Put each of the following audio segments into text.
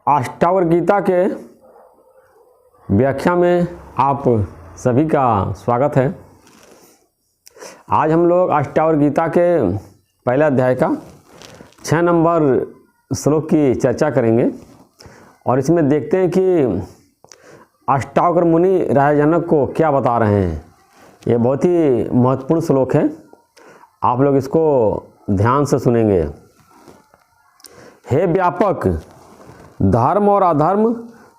अष्टावक्र गीता के व्याख्या में आप सभी का स्वागत है। आज हम लोग अष्टावक्र गीता के पहले अध्याय का 6 नंबर श्लोक की चर्चा करेंगे और इसमें देखते हैं कि अष्टावक्र मुनि राजा जनक को क्या बता रहे हैं। ये बहुत ही महत्वपूर्ण श्लोक है, आप लोग इसको ध्यान से सुनेंगे। हे व्यापक, धर्म और अधर्म,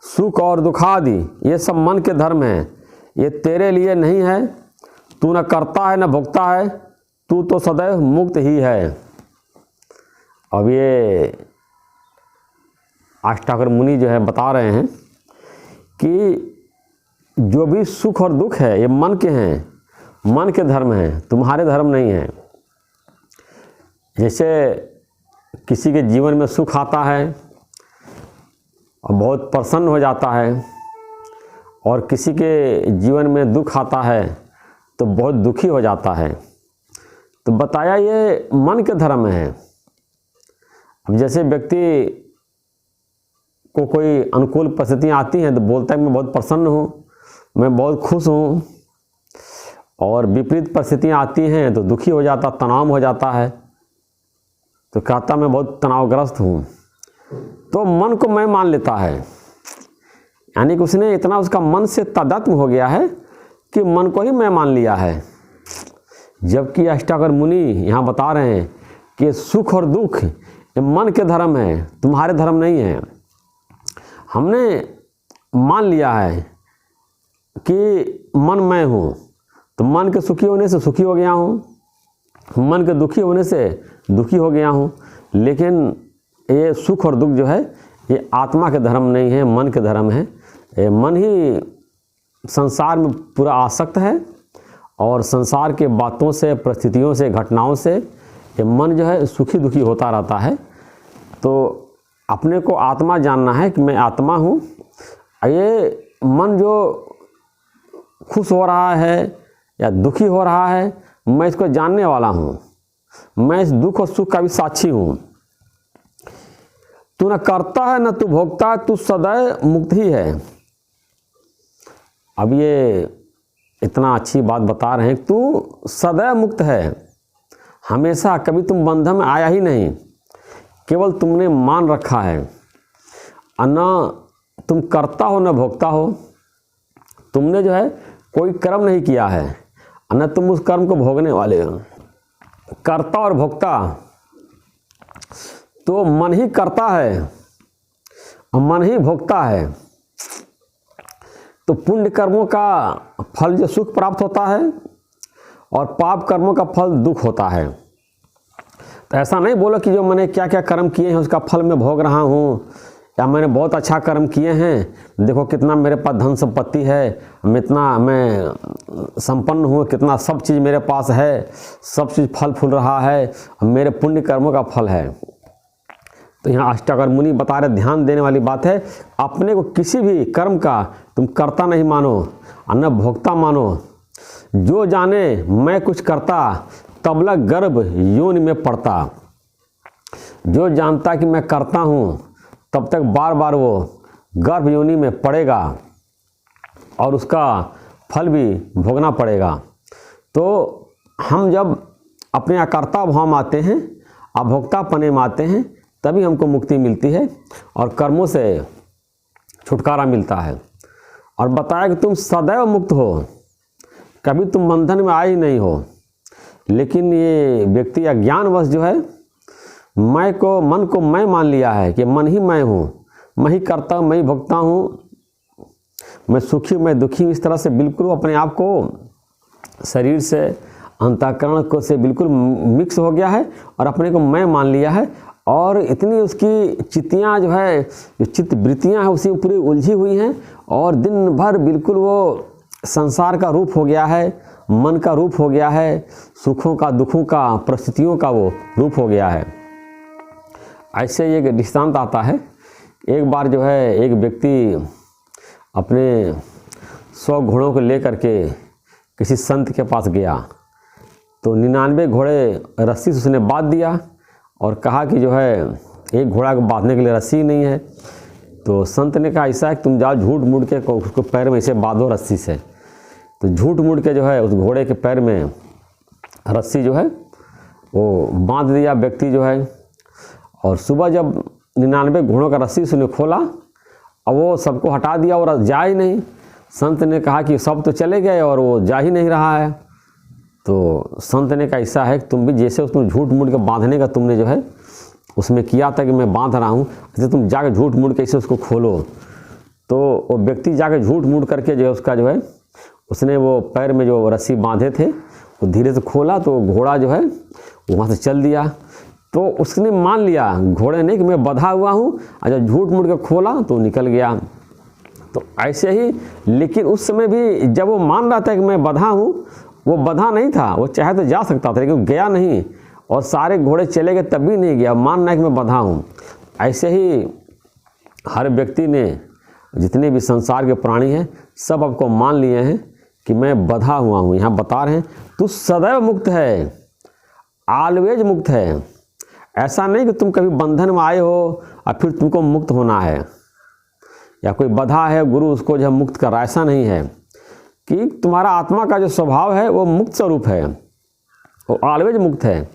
सुख और दुखादि ये सब मन के धर्म हैं, ये तेरे लिए नहीं है। तू न करता है न भोगता है, तू तो सदैव मुक्त ही है। अब ये अष्टावक्र मुनि जो है बता रहे हैं कि जो भी सुख और दुख है ये मन के हैं, मन के धर्म हैं, तुम्हारे धर्म नहीं हैं। जैसे किसी के जीवन में सुख आता है और बहुत प्रसन्न हो जाता है और किसी के जीवन में दुख आता है तो बहुत दुखी हो जाता है। तो बताया ये मन के धर्म है। अब जैसे व्यक्ति को कोई अनुकूल परिस्थितियाँ आती हैं तो बोलता है मैं बहुत प्रसन्न हूँ, मैं बहुत खुश हूँ, और विपरीत परिस्थितियाँ आती हैं तो दुखी हो जाता, तनाव हो जाता है, तो कहता मैं बहुत तनावग्रस्त हूँ। तो मन को मैं मान लेता है, यानी कि उसने इतना उसका मन से तादात्म्य हो गया है कि मन को ही मैं मान लिया है। जबकि अष्टावक्र मुनि यहाँ बता रहे हैं कि सुख और दुख ये मन के धर्म है, तुम्हारे धर्म नहीं है। हमने मान लिया है कि मन मैं हूँ, तो मन के सुखी होने से सुखी हो गया हूँ, मन के दुखी होने से दुखी हो गया हूँ। लेकिन ये सुख और दुख जो है ये आत्मा के धर्म नहीं है, मन के धर्म है। ये मन ही संसार में पूरा आसक्त है और संसार के बातों से, परिस्थितियों से, घटनाओं से ये मन जो है सुखी दुखी होता रहता है। तो अपने को आत्मा जानना है कि मैं आत्मा हूँ। ये मन जो खुश हो रहा है या दुखी हो रहा है, मैं इसको जानने वाला हूँ, मैं इस दुख और सुख का भी साक्षी हूँ। तू न करता है न तू भोगता है, तू सदैव मुक्त ही है। अब ये इतना अच्छी बात बता रहे हैं, तू सदैव मुक्त है, हमेशा, कभी तुम बंधन में आया ही नहीं, केवल तुमने मान रखा है। न तुम करता हो न भोगता हो, तुमने जो है कोई कर्म नहीं किया है, न तुम उस कर्म को भोगने वाले हो। करता और भोगता तो मन ही करता है और मन ही भोगता है। तो पुण्य कर्मों का फल जो सुख प्राप्त होता है और पाप कर्मों का फल दुख होता है। तो ऐसा नहीं बोलो कि जो मैंने क्या क्या कर्म किए हैं उसका फल मैं भोग रहा हूँ, या मैंने बहुत अच्छा कर्म किए हैं, देखो कितना मेरे पास धन संपत्ति है, मैं संपन्न हूँ, कितना सब चीज़ मेरे पास है, सब चीज़ फल फूल रहा है, मेरे पुण्य कर्मों का फल है। तो यहाँ अष्टावक्र मुनि बता रहे, ध्यान देने वाली बात है, अपने को किसी भी कर्म का तुम करता नहीं मानो और न भोगता मानो। जो जाने मैं कुछ करता तब लग गर्भ योनि में पड़ता। जो जानता कि मैं करता हूँ तब तक बार बार वो गर्भ योनि में पड़ेगा और उसका फल भी भोगना पड़ेगा। तो हम जब अपने अकर्ता भाव में आते हैं, अभोक्तापने में आते हैं, तभी हमको मुक्ति मिलती है और कर्मों से छुटकारा मिलता है। और बताया कि तुम सदैव मुक्त हो, कभी तुम बंधन में आए ही नहीं हो। लेकिन ये व्यक्ति अज्ञानवश जो है मन को मैं मान लिया है कि मन ही मैं हूँ, मैं ही करता हूँ, मैं ही भोगता हूँ, मैं सुखी हूँ, मैं दुखी हूँ। इस तरह से बिल्कुल अपने आप को शरीर से, अंतःकरण को से बिल्कुल मिक्स हो गया है और अपने को मैं मान लिया है। और इतनी उसकी चित्तियाँ जो है, जो चित्त वृत्तियाँ हैं उसी में पूरी उलझी हुई हैं और दिन भर बिल्कुल वो संसार का रूप हो गया है, मन का रूप हो गया है, सुखों का, दुखों का, परिस्थितियों का वो रूप हो गया है। ऐसे एक दृष्टांत आता है। एक बार जो है एक व्यक्ति अपने 100 घोड़ों को लेकर के किसी संत के पास गया, तो 99 घोड़े रस्सी से उसने बांध दिया और कहा कि जो है एक घोड़ा को बांधने के लिए रस्सी नहीं है। तो संत ने कहा ऐसा है कि तुम जाओ झूठ मूठ के उसको पैर में ऐसे बांधो रस्सी से। तो झूठ मूठ के जो है उस घोड़े के पैर में रस्सी जो है वो बांध दिया व्यक्ति जो है। और सुबह जब 99 घोड़ों का रस्सी उसने खोला और वो सबको हटा दिया और जा ही नहीं। संत ने कहा कि सब तो चले गए और वो जा ही नहीं रहा है। तो संत ने कहा ऐसा है कि तुम भी जैसे उसमें झूठ मूठ के बांधने का तुमने जो है उसमें किया था कि मैं बांध रहा हूँ, ऐसे तुम जाकर झूठ मूठ के ऐसे उसको खोलो। तो वो व्यक्ति जाकर झूठ मूठ करके जो है उसका जो है उसने वो पैर में जो रस्सी बांधे थे वो धीरे से खोला, तो घोड़ा जो है वहाँ से चल दिया। तो उसने मान लिया घोड़े ने कि मैं बंधा हुआ हूँ, और जब झूठ मूठ के खोला तो निकल गया। तो ऐसे ही, लेकिन उस समय भी जब वो मान रहा था कि मैं बंधा हूँ, वो बंधा नहीं था, वो चाहे तो जा सकता था लेकिन गया नहीं, और सारे घोड़े चले गए तब भी नहीं गया, मान रहा है कि मैं बंधा हूँ। ऐसे ही हर व्यक्ति ने, जितने भी संसार के प्राणी हैं, सब आपको मान लिए हैं कि मैं बंधा हुआ हूँ। यहाँ बता रहे हैं तू सदैव मुक्त है, ऑलवेज मुक्त है। ऐसा नहीं कि तुम कभी बंधन में आए हो और फिर तुमको मुक्त होना है, या कोई बंधा है गुरु उसको जो मुक्त कर रहा, ऐसा नहीं है। कि तुम्हारा आत्मा का जो स्वभाव है वो मुक्त स्वरूप है, वो ऑलवेज मुक्त है।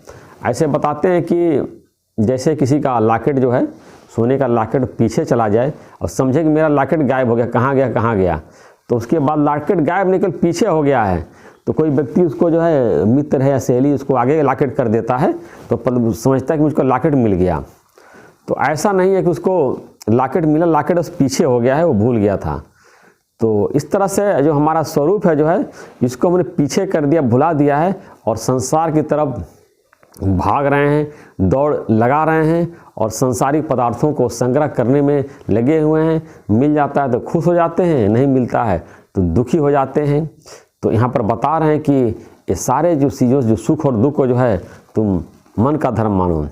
ऐसे बताते हैं कि जैसे किसी का लॉकेट जो है, सोने का लॉकेट पीछे चला जाए और समझे कि मेरा लॉकेट गायब हो गया, कहाँ गया कहाँ गया, तो उसके बाद लॉकेट गायब निकल पीछे हो गया है, तो कोई व्यक्ति उसको जो है मित्र है या सहेली उसको आगे लॉकेट कर देता है, तो समझता है कि मुझको लॉकेट मिल गया। तो ऐसा नहीं है कि उसको लॉकेट मिला, लॉकेट उस पीछे हो गया है, वो भूल गया था। तो इस तरह से जो हमारा स्वरूप है जो है, इसको हमने पीछे कर दिया, भुला दिया है, और संसार की तरफ भाग रहे हैं, दौड़ लगा रहे हैं, और संसारिक पदार्थों को संग्रह करने में लगे हुए हैं। मिल जाता है तो खुश हो जाते हैं, नहीं मिलता है तो दुखी हो जाते हैं। तो यहाँ पर बता रहे हैं कि ये सारे जो चीज़ों, जो सुख और दुख को जो है तुम मन का धर्म मानो।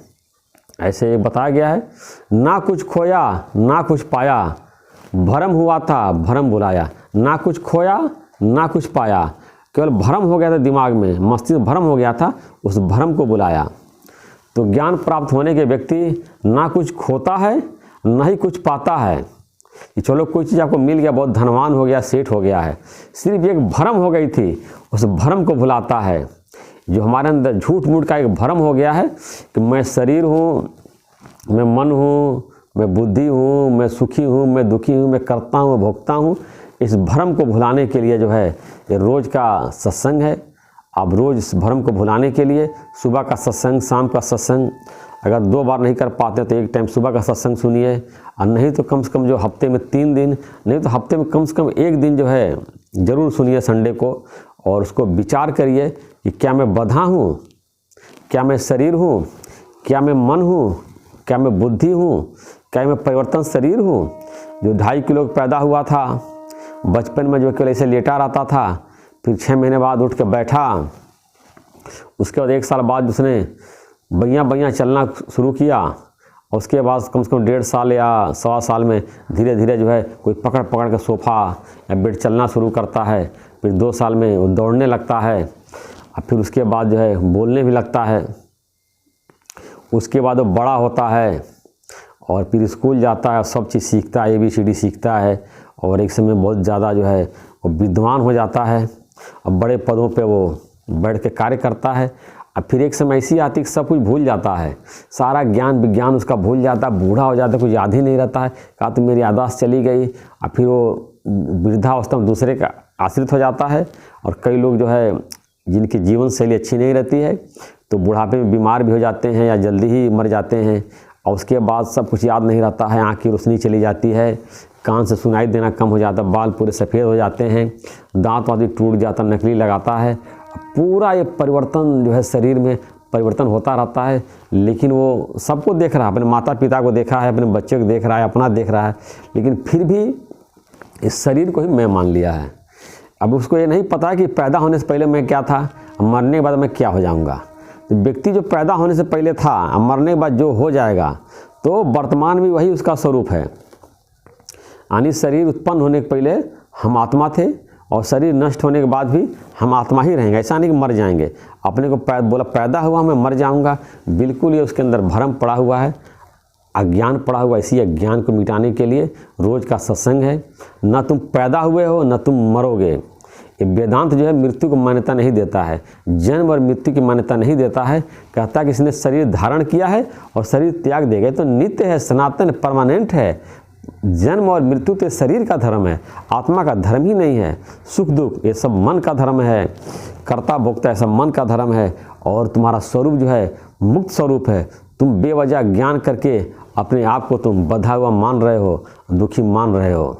ऐसे बताया गया है, ना कुछ खोया ना कुछ पाया, भ्रम हुआ था भ्रम भुलाया। ना कुछ खोया ना कुछ पाया, केवल भ्रम हो गया था दिमाग में, मस्तिष्क भ्रम हो गया था, उस भ्रम को बुलाया। तो ज्ञान प्राप्त होने के व्यक्ति ना कुछ खोता है ना ही कुछ पाता है कि चलो कोई चीज़ आपको मिल गया, बहुत धनवान हो गया, सेठ हो गया है, सिर्फ एक भ्रम हो गई थी, उस भ्रम को भुलाता है। जो हमारे अंदर झूठ मूठ का एक भ्रम हो गया है कि मैं शरीर हूँ, मैं मन हूँ, मैं बुद्धि हूँ, मैं सुखी हूँ, मैं दुखी हूँ, मैं करता हूँ, मैं भोगता हूँ, इस भ्रम को भुलाने के लिए जो है ये रोज़ का सत्संग है। आप रोज़ इस भ्रम को भुलाने के लिए सुबह का सत्संग, शाम का सत्संग, अगर 2 बार नहीं कर पाते तो एक टाइम सुबह का सत्संग सुनिए, और नहीं तो कम से कम जो हफ्ते में 3 दिन, नहीं तो हफ्ते में कम से कम 1 दिन जो है ज़रूर सुनिए संडे को, और उसको विचार करिए कि क्या मैं बंधा हूँ, क्या मैं शरीर हूँ, क्या मैं मन हूँ, क्या मैं बुद्धि हूँ, क्या मैं परिवर्तन शरीर हूँ। जो 2.5 किलो पैदा हुआ था, बचपन में जो केवल ऐसे लेटा रहता था, फिर 6 महीने बाद उठ के बैठा, उसके बाद 1 साल बाद उसने बैया चलना शुरू किया, और उसके बाद कम से कम 1.5 साल या 1.25 साल में धीरे धीरे जो है कोई पकड़ के सोफ़ा या बेड चलना शुरू करता है। फिर 2 साल में वो दौड़ने लगता है, और फिर उसके बाद जो है बोलने भी लगता है। उसके बाद वो बड़ा होता है और फिर स्कूल जाता है, सब चीज़ सीखता है, ABCD सीखता है, और एक समय बहुत ज़्यादा जो है वो विद्वान हो जाता है, और बड़े पदों पे वो बैठ के कार्य करता है। अब फिर एक समय ऐसी आती है कि सब कुछ भूल जाता है, सारा ज्ञान विज्ञान उसका भूल जाता है, बूढ़ा हो जाता है, कुछ याद ही नहीं रहता है, कहा तो मेरी याददाश्त चली गई। और फिर वो वृद्धावस्था में दूसरे का आश्रित हो जाता है। और कई लोग जो है जिनकी जीवन शैली अच्छी नहीं रहती है, तो बुढ़ापे में बीमार भी हो जाते हैं या जल्दी ही मर जाते हैं, और उसके बाद सब कुछ याद नहीं रहता है, आँख की रोशनी चली जाती है, कान से सुनाई देना कम हो जाता है, बाल पूरे सफ़ेद हो जाते हैं, दांत वादी टूट जाता, नकली लगाता है, पूरा ये परिवर्तन जो है शरीर में परिवर्तन होता रहता है। लेकिन वो सबको देख रहा है, अपने माता पिता को देखा है, अपने बच्चे को देख रहा है, अपना देख रहा है, लेकिन फिर भी इस शरीर को ही मैं मान लिया है। अब उसको ये नहीं पता कि पैदा होने से पहले मैं क्या था, मरने के बाद मैं क्या हो जाऊँगा। तो व्यक्ति जो पैदा होने से पहले था, मरने के बाद जो हो जाएगा, तो वर्तमान में वही उसका स्वरूप है। यानी शरीर उत्पन्न होने के पहले हम आत्मा थे, और शरीर नष्ट होने के बाद भी हम आत्मा ही रहेंगे। ऐसा नहीं कि मर जाएंगे। अपने को बोला पैदा हुआ मैं मर जाऊंगा, बिल्कुल ये उसके अंदर भ्रम पड़ा हुआ है। अज्ञान पड़ा हुआ, इसी अज्ञान को मिटाने के लिए रोज का सत्संग है। न तुम पैदा हुए हो न तुम मरोगे। ये वेदांत जो है मृत्यु को मान्यता नहीं देता है, जन्म और मृत्यु की मान्यता नहीं देता है। कहता है कि इसने शरीर धारण किया है और शरीर त्याग देगा, तो नित्य है, सनातन, परमानेंट है। जन्म और मृत्यु तो शरीर का धर्म है, आत्मा का धर्म ही नहीं है। सुख दुख ये सब मन का धर्म है, कर्ता भोक्ता ये सब मन का धर्म है। और तुम्हारा स्वरूप जो है मुक्त स्वरूप है। तुम बेवजह ज्ञान करके अपने आप को तुम बंधा हुआ मान रहे हो, दुखी मान रहे हो।